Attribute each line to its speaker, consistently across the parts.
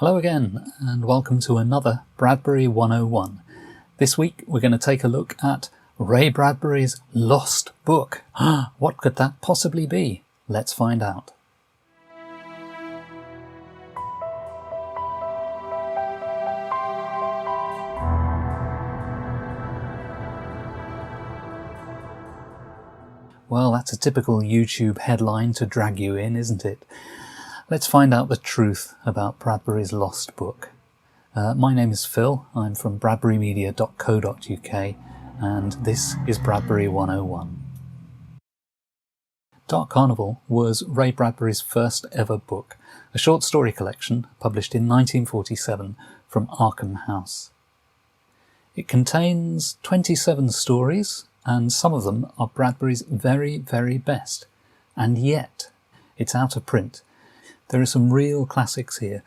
Speaker 1: Hello again, and welcome to another Bradbury 101. This week we're going to take a look at Ray Bradbury's lost book. What could that possibly be? Let's find out. Well, that's a typical YouTube headline to drag you in, isn't it? Let's find out the truth about Bradbury's lost book. My name is Phil, I'm from bradburymedia.co.uk, and this is Bradbury 101. Dark Carnival was Ray Bradbury's first ever book, a short story collection published in 1947 from Arkham House. It contains 27 stories, and some of them are Bradbury's very, very best, and yet it's out of print. There are some real classics here.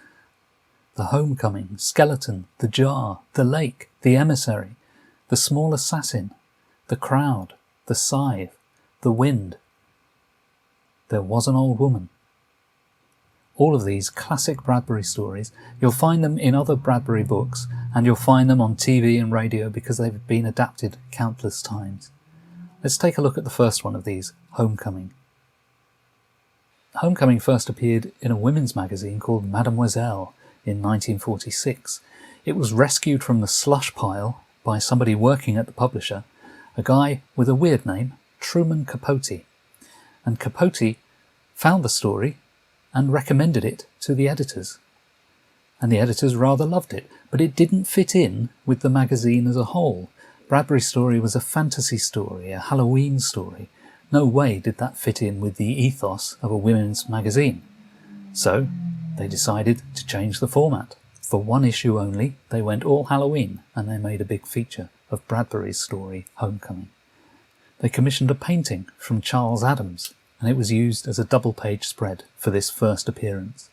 Speaker 1: The Homecoming, Skeleton, The Jar, The Lake, The Emissary, The Small Assassin, The Crowd, The Scythe, The Wind, There Was an Old Woman. All of these classic Bradbury stories, you'll find them in other Bradbury books, and you'll find them on TV and radio because they've been adapted countless times. Let's take a look at the first one of these, Homecoming. Homecoming first appeared in a women's magazine called Mademoiselle in 1946. It was rescued from the slush pile by somebody working at the publisher, a guy with a weird name, Truman Capote. And Capote found the story and recommended it to the editors. And the editors rather loved it, but it didn't fit in with the magazine as a whole. Bradbury's story was a fantasy story, a Halloween story. No way did that fit in with the ethos of a women's magazine. So they decided to change the format. For one issue only, they went all Halloween, and they made a big feature of Bradbury's story, Homecoming. They commissioned a painting from Charles Adams, and it was used as a double-page spread for this first appearance.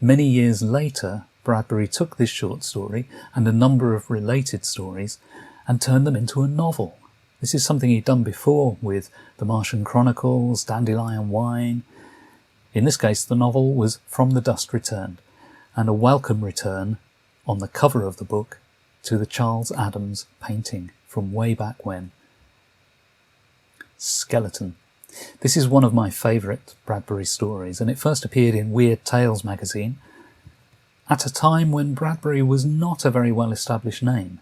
Speaker 1: Many years later, Bradbury took this short story and a number of related stories and turned them into a novel. This is something he'd done before with the Martian Chronicles, Dandelion Wine. In this case, the novel was From the Dust Returned, and a welcome return on the cover of the book to the Charles Adams painting from way back when. Skeleton. This is one of my favourite Bradbury stories, and it first appeared in Weird Tales magazine at a time when Bradbury was not a very well-established name.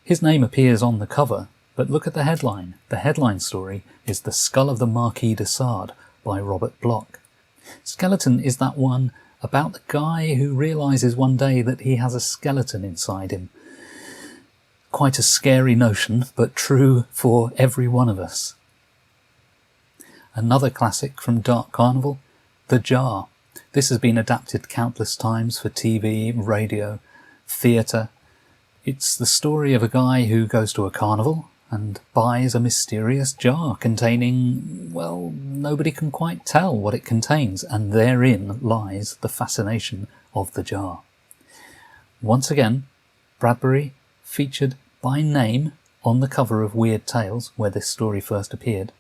Speaker 1: His name appears on the cover, but look at the headline. The headline story is The Skull of the Marquis de Sade by Robert Bloch. Skeleton is that one about the guy who realises one day that he has a skeleton inside him. Quite a scary notion, but true for every one of us. Another classic from Dark Carnival, The Jar. This has been adapted countless times for TV, radio, theatre. It's the story of a guy who goes to a carnival and buys a mysterious jar containing, well, nobody can quite tell what it contains, and therein lies the fascination of the jar. Once again, Bradbury featured by name on the cover of Weird Tales, where this story first appeared,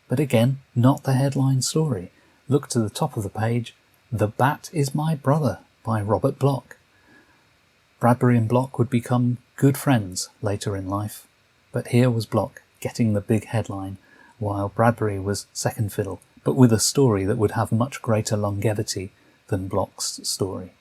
Speaker 1: but again, not the headline story. Look to the top of the page, The Bat is My Brother by Robert Bloch. Bradbury and Bloch would become good friends later in life. But here was Bloch getting the big headline, while Bradbury was second fiddle, but with a story that would have much greater longevity than Bloch's story.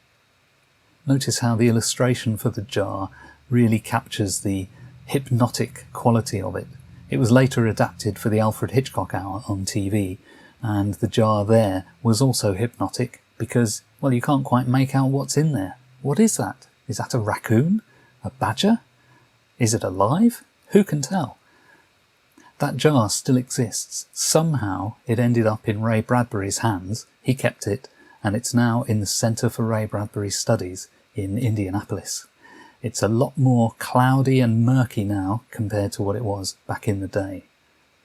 Speaker 1: Notice how the illustration for the jar really captures the hypnotic quality of it. It was later adapted for the Alfred Hitchcock Hour on TV, and the jar there was also hypnotic because, well, you can't quite make out what's in there. What is that? Is that a raccoon? A badger? Is it alive? Who can tell? That jar still exists. Somehow it ended up in Ray Bradbury's hands. He kept it, and it's now in the Centre for Ray Bradbury Studies in Indianapolis. It's a lot more cloudy and murky now compared to what it was back in the day.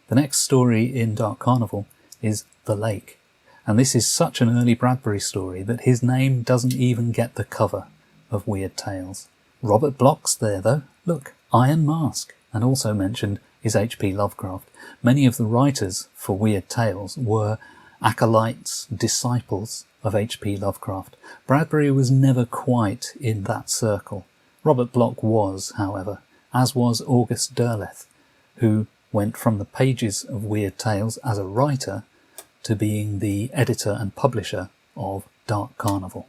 Speaker 1: The next story in Dark Carnival is The Lake, and this is such an early Bradbury story that his name doesn't even get the cover of Weird Tales. Robert Bloch's there though. Look, Iron Mask. And also mentioned is H.P. Lovecraft. Many of the writers for Weird Tales were acolytes, disciples of H.P. Lovecraft. Bradbury was never quite in that circle. Robert Bloch was, however, as was August Derleth, who went from the pages of Weird Tales as a writer to being the editor and publisher of Dark Carnival.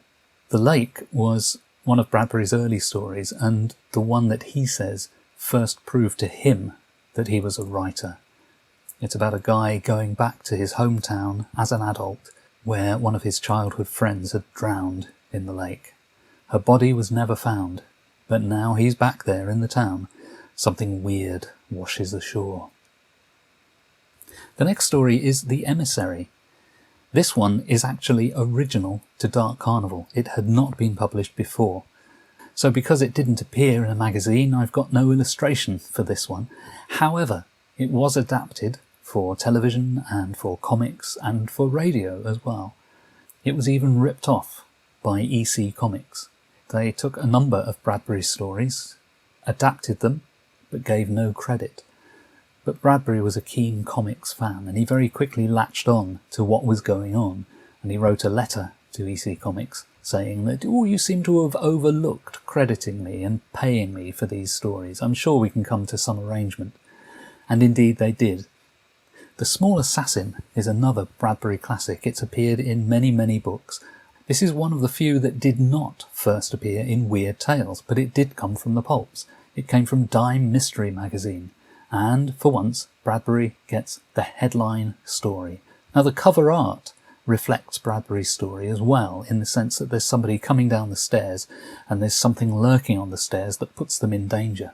Speaker 1: The Lake was one of Bradbury's early stories, and the one that he says first proved to him that he was a writer. It's about a guy going back to his hometown as an adult, where one of his childhood friends had drowned in the lake. Her body was never found, but now he's back there in the town. Something weird washes ashore. The next story is The Emissary. This one is actually original to Dark Carnival. It had not been published before. So because it didn't appear in a magazine, I've got no illustration for this one. However, it was adapted for television and for comics and for radio as well. It was even ripped off by EC Comics. They took a number of Bradbury's stories, adapted them, but gave no credit. But Bradbury was a keen comics fan, and he very quickly latched on to what was going on, and he wrote a letter to EC Comics saying that, "Oh, you seem to have overlooked crediting me and paying me for these stories. I'm sure we can come to some arrangement." And indeed they did. The Small Assassin is another Bradbury classic. It's appeared in many, many books. This is one of the few that did not first appear in Weird Tales, but it did come from the pulps. It came from Dime Mystery magazine. And, for once, Bradbury gets the headline story. Now, the cover art reflects Bradbury's story as well, in the sense that there's somebody coming down the stairs, and there's something lurking on the stairs that puts them in danger.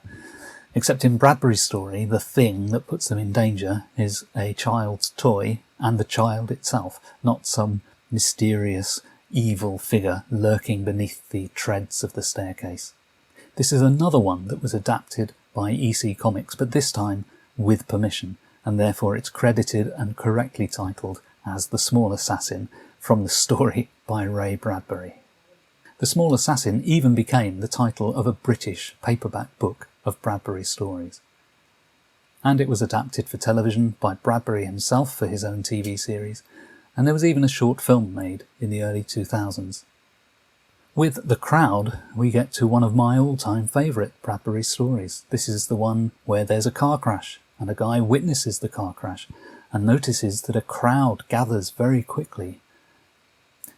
Speaker 1: Except in Bradbury's story, the thing that puts them in danger is a child's toy and the child itself, not some mysterious, evil figure lurking beneath the treads of the staircase. This is another one that was adapted by EC Comics, but this time with permission, and therefore it's credited and correctly titled as The Small Assassin from the story by Ray Bradbury. The Small Assassin even became the title of a British paperback book of Bradbury stories. And it was adapted for television by Bradbury himself for his own TV series, and there was even a short film made in the early 2000s. With The Crowd, we get to one of my all-time favourite Bradbury stories. This is the one where there's a car crash, and a guy witnesses the car crash, and notices that a crowd gathers very quickly.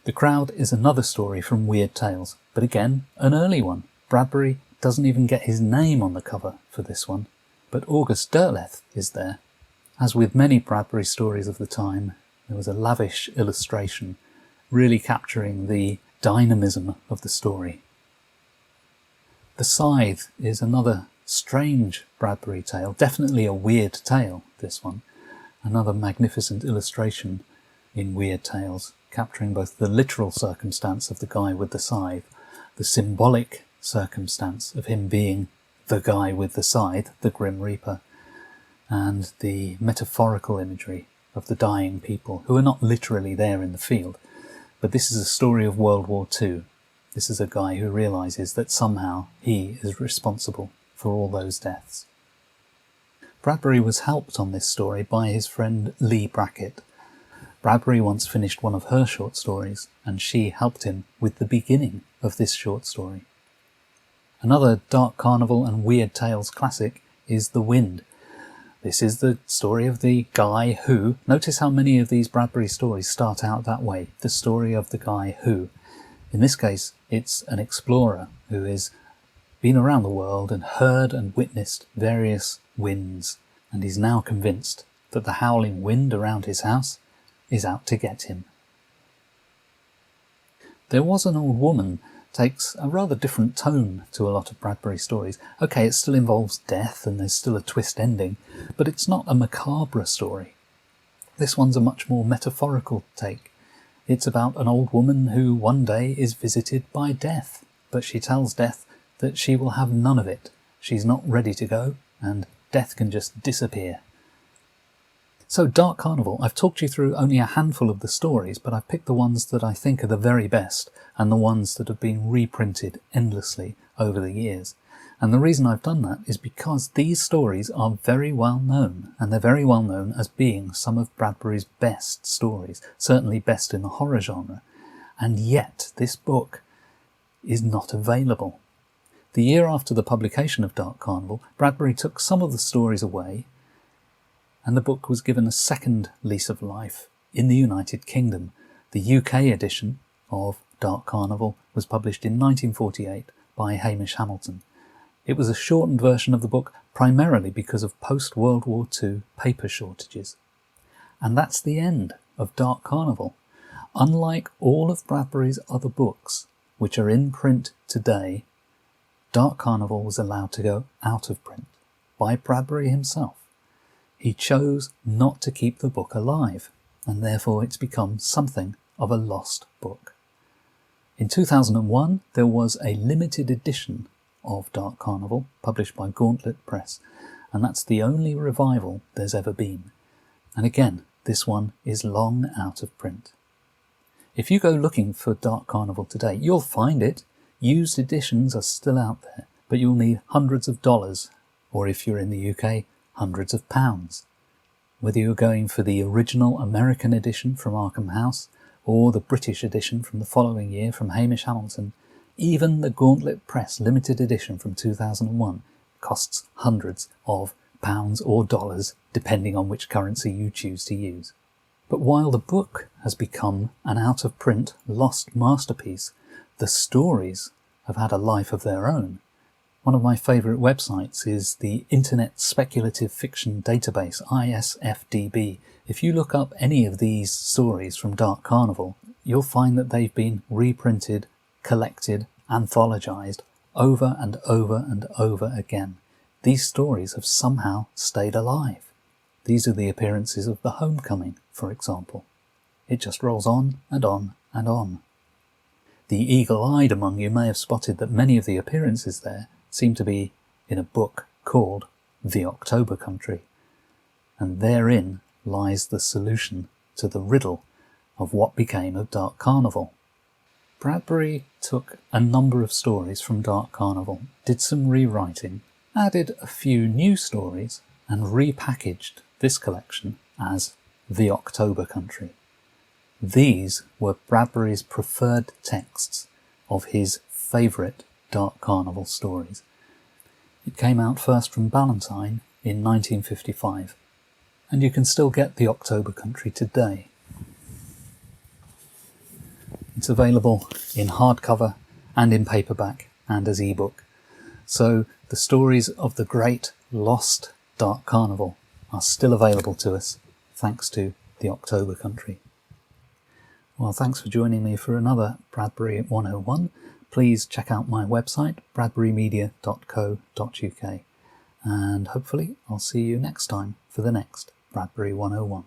Speaker 1: The Crowd is another story from Weird Tales, but again, an early one. Bradbury doesn't even get his name on the cover for this one, but August Derleth is there. As with many Bradbury stories of the time, there was a lavish illustration, really capturing the dynamism of the story. The Scythe is another strange Bradbury tale, definitely a weird tale, this one. Another magnificent illustration in Weird Tales, capturing both the literal circumstance of the guy with the scythe, the symbolic circumstance of him being the guy with the scythe, the Grim Reaper, and the metaphorical imagery of the dying people who are not literally there in the field. But this is a story of World War II. This is a guy who realises that somehow he is responsible for all those deaths. Bradbury was helped on this story by his friend Lee Brackett. Bradbury once finished one of her short stories, and she helped him with the beginning of this short story. Another Dark Carnival and Weird Tales classic is The Wind. This is the story of the guy who... Notice how many of these Bradbury stories start out that way. The story of the guy who... In this case, it's an explorer who has been around the world and heard and witnessed various winds, and he's now convinced that the howling wind around his house is out to get him. There Was an Old Woman takes a rather different tone to a lot of Bradbury stories. Okay, it still involves death and there's still a twist ending, but it's not a macabre story. This one's a much more metaphorical take. It's about an old woman who one day is visited by death, but she tells death that she will have none of it. She's not ready to go, and death can just disappear. So Dark Carnival, I've talked you through only a handful of the stories, but I've picked the ones that I think are the very best, and the ones that have been reprinted endlessly over the years. And the reason I've done that is because these stories are very well known, and they're very well known as being some of Bradbury's best stories, certainly best in the horror genre. and yet this book is not available. The year after the publication of Dark Carnival, Bradbury took some of the stories away, and the book was given a second lease of life in the United Kingdom. The UK edition of Dark Carnival was published in 1948 by Hamish Hamilton. It was a shortened version of the book primarily because of post-World War II paper shortages. And that's the end of Dark Carnival. Unlike all of Bradbury's other books, which are in print today, Dark Carnival was allowed to go out of print by Bradbury himself. He chose not to keep the book alive, and therefore it's become something of a lost book. In 2001, there was a limited edition of Dark Carnival published by Gauntlet Press, and that's the only revival there's ever been. And again, this one is long out of print. If you go looking for Dark Carnival today, you'll find it. Used editions are still out there, but you'll need hundreds of dollars, or if you're in the UK, hundreds of pounds. Whether you're going for the original American edition from Arkham House, or the British edition from the following year from Hamish Hamilton, even the Gauntlet Press limited edition from 2001 costs hundreds of pounds or dollars, depending on which currency you choose to use. But while the book has become an out-of-print, lost masterpiece, the stories have had a life of their own. One of my favourite websites is the Internet Speculative Fiction Database, ISFDB. If you look up any of these stories from Dark Carnival, you'll find that they've been reprinted, collected, anthologized over and over and over again. These stories have somehow stayed alive. These are the appearances of The Homecoming, for example. It just rolls on and on and on. The eagle-eyed among you may have spotted that many of the appearances there seem to be in a book called The October Country, and therein lies the solution to the riddle of what became of Dark Carnival. Bradbury took a number of stories from Dark Carnival, did some rewriting, added a few new stories, and repackaged this collection as The October Country. These were Bradbury's preferred texts of his favourite Dark Carnival stories. It came out first from Ballantine in 1955, and you can still get The October Country today. It's available in hardcover and in paperback and as ebook. So the stories of the great lost Dark Carnival are still available to us thanks to The October Country. Well, thanks for joining me for another Bradbury 101. Please check out my website, bradburymedia.co.uk, and hopefully I'll see you next time for the next Bradbury 101.